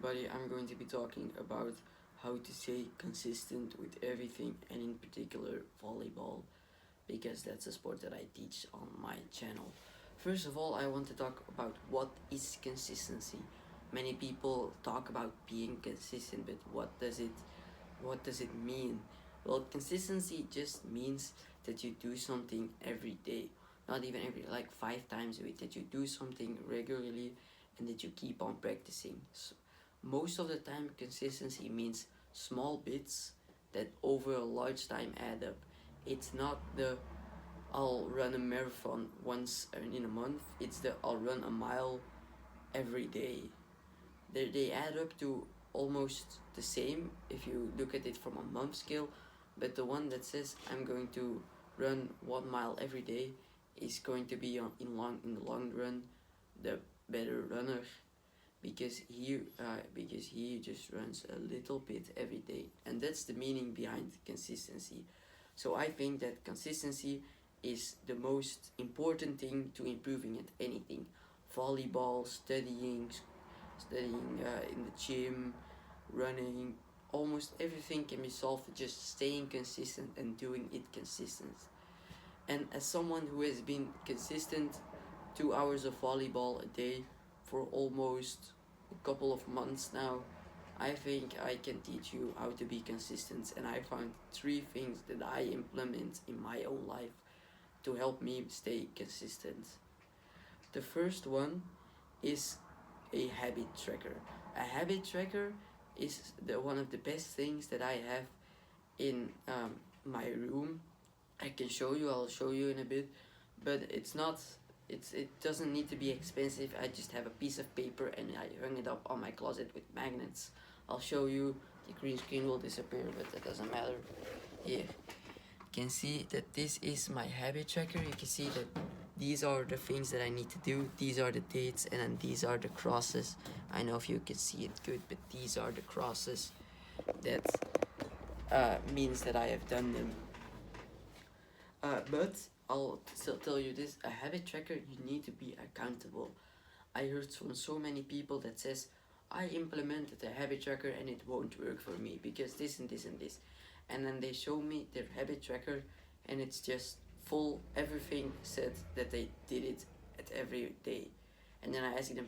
everybody. I'm going to be talking about how to stay consistent with everything, and in particular volleyball, because that's a sport that I teach on my channel. First of all, I want to talk about what is consistency. Many people talk about being consistent, but what does it mean? Well, consistency just means that you do something every day, not even every, like 5 times a week, that you do something regularly and that you keep on practicing. So, most of the time, consistency means small bits that over a large time add up. It's not the I'll run a marathon once in a month, it's the I'll run a mile every day. They add up to almost the same if you look at it from a month scale, but the one that says I'm going to run 1 mile every day is going to be in the long run the better runner, because he just runs a little bit every day, and that's the meaning behind consistency. So I think that consistency is the most important thing to improving at anything: volleyball, studying in the gym, running. Almost everything can be solved with just staying consistent and doing it consistent. And as someone who has been consistent 2 hours of volleyball a day for almost a couple of months now, I think I can teach you how to be consistent. And I found 3 things that I implement in my own life to help me stay consistent. The first one is a habit tracker. A habit tracker is one of the best things that I have in my room. I'll show you in a bit, but it doesn't need to be expensive. I just have a piece of paper and I hung it up on my closet with magnets. I'll show you. The green screen will disappear, but that doesn't matter. Here, you can see that this is my habit tracker. You can see that these are the things that I need to do. These are the dates, and then these are the crosses. I know if you can see it good, but these are the crosses. That means that I have done them. But I'll still tell you this: a habit tracker, you need to be accountable. I heard from so many people that says, I implemented a habit tracker and it won't work for me because this and this and this. And then they show me their habit tracker and it's just full, everything said that they did it at every day. And then I asked them,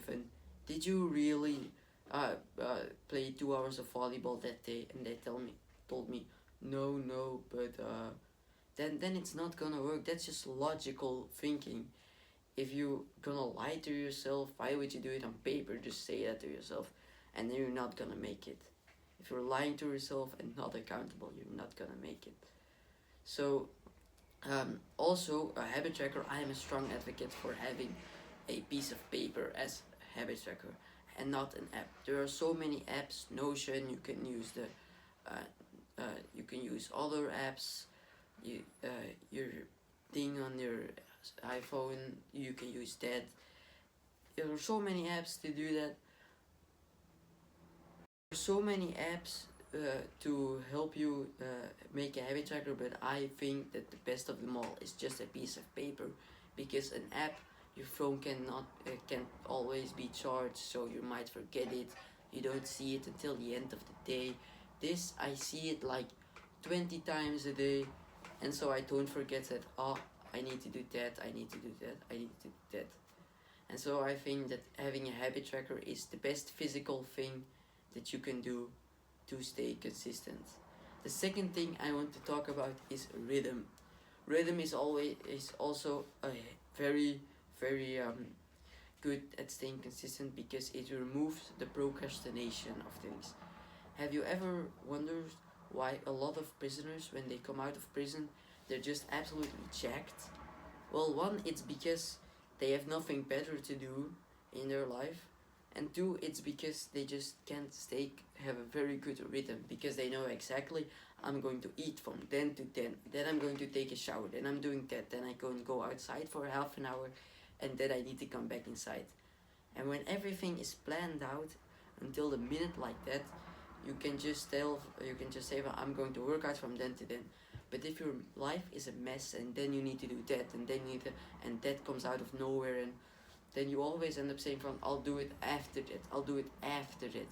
did you really play 2 hours of volleyball that day? And they told me, no, but then it's not gonna work. That's just logical thinking. If you gonna lie to yourself, why would you do it on paper? Just say that to yourself, and then you're not gonna make it. If you're lying to yourself and not accountable, you're not gonna make it. So, also a habit tracker, I am a strong advocate for having a piece of paper as a habit tracker and not an app. There are so many apps. Notion, you can use you can use other apps. Your thing on your iPhone, you can use that. There are so many apps to do that. There are so many apps to help you make a habit tracker, but I think that the best of them all is just a piece of paper, because an app, your phone can't always be charged, so you might forget it. You don't see it until the end of the day. This, I see it like 20 times a day, and so I don't forget that, I need to do that, I need to do that, I need to do that. And so I think that having a habit tracker is the best physical thing that you can do to stay consistent. The second thing I want to talk about is rhythm. Rhythm is also a very good at staying consistent because it removes the procrastination of things. Have you ever wondered why a lot of prisoners, when they come out of prison, they're just absolutely jacked? Well, one, it's because they have nothing better to do in their life, and two, it's because they just can't have a very good rhythm, because they know exactly, I'm going to eat from 10 to 10, then I'm going to take a shower, then I'm doing that, then I go outside for half an hour, and then I need to come back inside. And when everything is planned out until the minute like that, you can just say, well, I'm going to work out from then to then. But if your life is a mess and then you need to do that and then and that comes out of nowhere, and then you always end up saying I'll do it after that,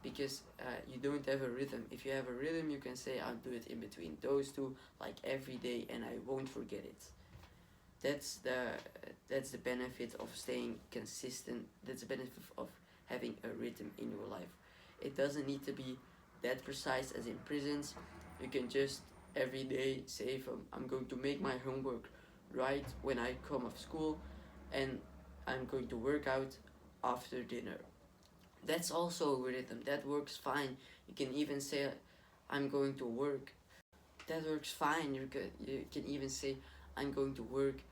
because you don't have a rhythm. If you have a rhythm, you can say I'll do it in between those two, like every day, and I won't forget it. That's the benefit of staying consistent. That's the benefit of having a rhythm in your life. It doesn't need to be that precise as in prisons. You can just every day say, I'm going to make my homework right when I come off school, and I'm going to work out after dinner. That's also a rhythm. That works fine. You can even say, I'm going to work. That works fine. You can even say, I'm going to work.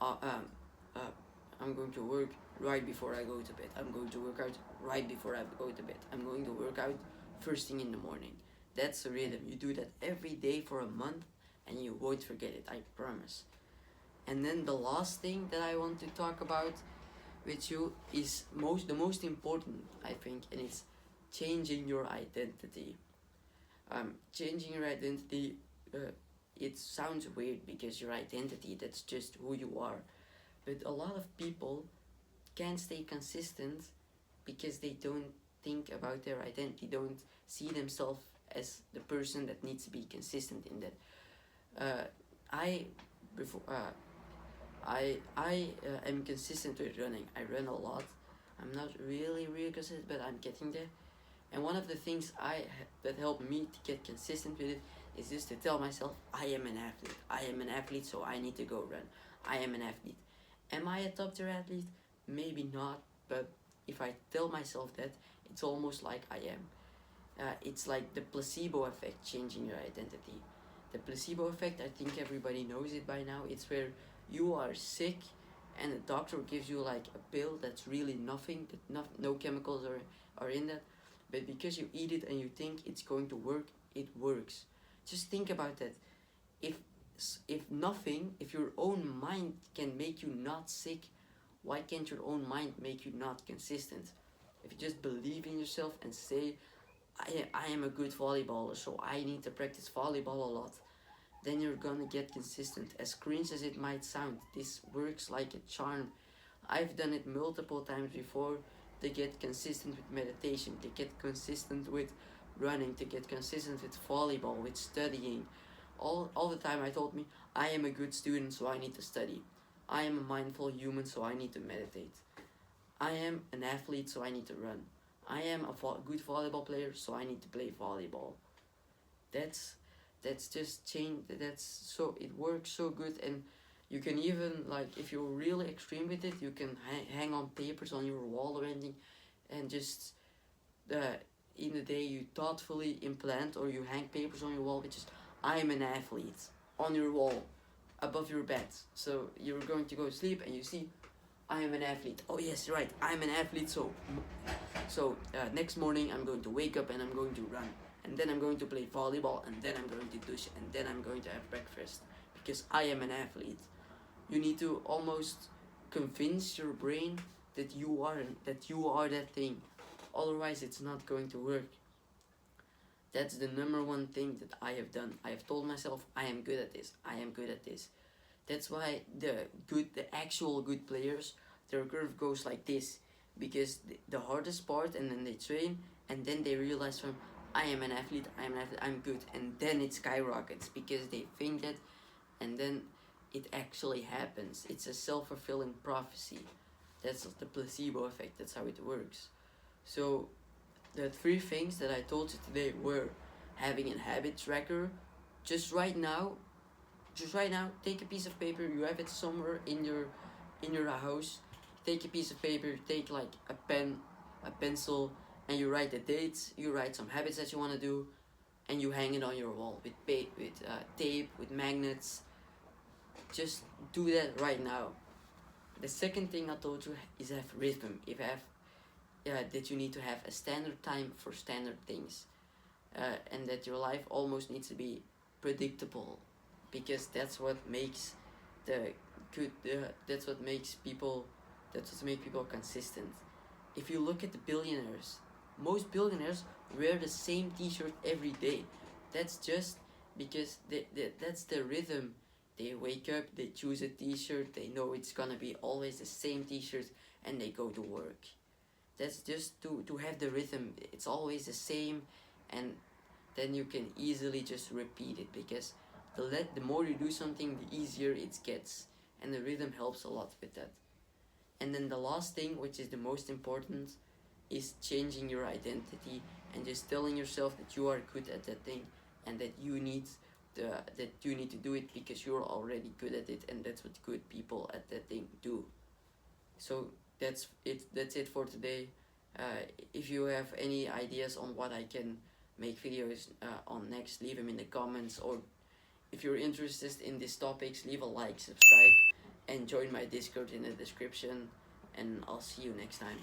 Uh, um, uh, I'm going to work right before I go to bed. I'm going to work out right before I go to bed. I'm going to work out first thing in the morning. That's a rhythm. You do that every day for a month, and you won't forget it. I promise. And then the last thing that I want to talk about with you is the most important, I think, and it's changing your identity. Changing your identity, it sounds weird because your identity, that's just who you are. But a lot of people can't stay consistent because they don't think about their identity, don't see themselves as the person that needs to be consistent in that. Uh, I before I am consistent with running. I run a lot. I'm not really consistent, but I'm getting there. And one of the things that helped me to get consistent with it is just to tell myself, I am an athlete. I am an athlete, so I need to go run. I am an athlete. Am I a top tier athlete? Maybe not, but if I tell myself that, it's almost like I am. It's like the placebo effect changing your identity. The placebo effect, I think everybody knows it by now. It's where you are sick and the doctor gives you like a pill that's really nothing, that no chemicals are in that, but because you eat it and you think it's going to work, it works. Just think about that. If if your own mind can make you not sick, why can't your own mind make you not consistent? If you just believe in yourself and say, I am a good volleyballer, so I need to practice volleyball a lot, then you're gonna get consistent. As cringe as it might sound, this works like a charm. I've done it multiple times before to get consistent with meditation, to get consistent with running, to get consistent with volleyball, with studying. All the time I told me, I am a good student, so I need to study. I am a mindful human, so I need to meditate. I am an athlete, so I need to run. I am a good volleyball player, so I need to play volleyball. That's just change. That's so it works so good, and you can even like if you're really extreme with it, you can hang on papers on your wall or anything, and just in the day you thoughtfully implant or you hang papers on your wall, which is I am an athlete on your wall above your bed. So you're going to go to sleep and you see I am an athlete. Oh yes, right. I'm an athlete. So next morning I'm going to wake up and I'm going to run, and then I'm going to play volleyball, and then I'm going to douche, and then I'm going to have breakfast because I am an athlete. You need to almost convince your brain that you are that thing. Otherwise, it's not going to work. That's the number one thing that I have done. I have told myself I am good at this. I am good at this. That's why the actual good players, their curve goes like this, because the hardest part, and then they train, and then they realize from I am an athlete, I'm good, and then it skyrockets because they think that, and then it actually happens. It's a self-fulfilling prophecy. That's the placebo effect. That's how it works. So the three things that I told you today were having a habit tracker. Just right now, take a piece of paper. You have it somewhere in your house. Take a piece of paper. Take like a pen, a pencil, and you write the dates. You write some habits that you want to do, and you hang it on your wall with tape, with magnets. Just do that right now. The second thing I told you is have rhythm. That you need to have a standard time for standard things, and that your life almost needs to be predictable, because that's what makes that's what makes people consistent. If you look at the billionaires, most billionaires wear the same t-shirt every day. That's just because that's their rhythm. They wake up, they choose a t-shirt, they know it's gonna be always the same t-shirt, and they go to work. That's just to have the rhythm. It's always the same, and then you can easily just repeat it, because the more you do something, the easier it gets, and the rhythm helps a lot with that. And then the last thing, which is the most important, is changing your identity and just telling yourself that you are good at that thing, and that you need to do it because you're already good at it, and that's what good people at that thing do. So that's it for today. If you have any ideas on what I can make videos on next, leave them in the comments, or if you're interested in these topics, leave a like, subscribe, and join my Discord in the description, and I'll see you next time.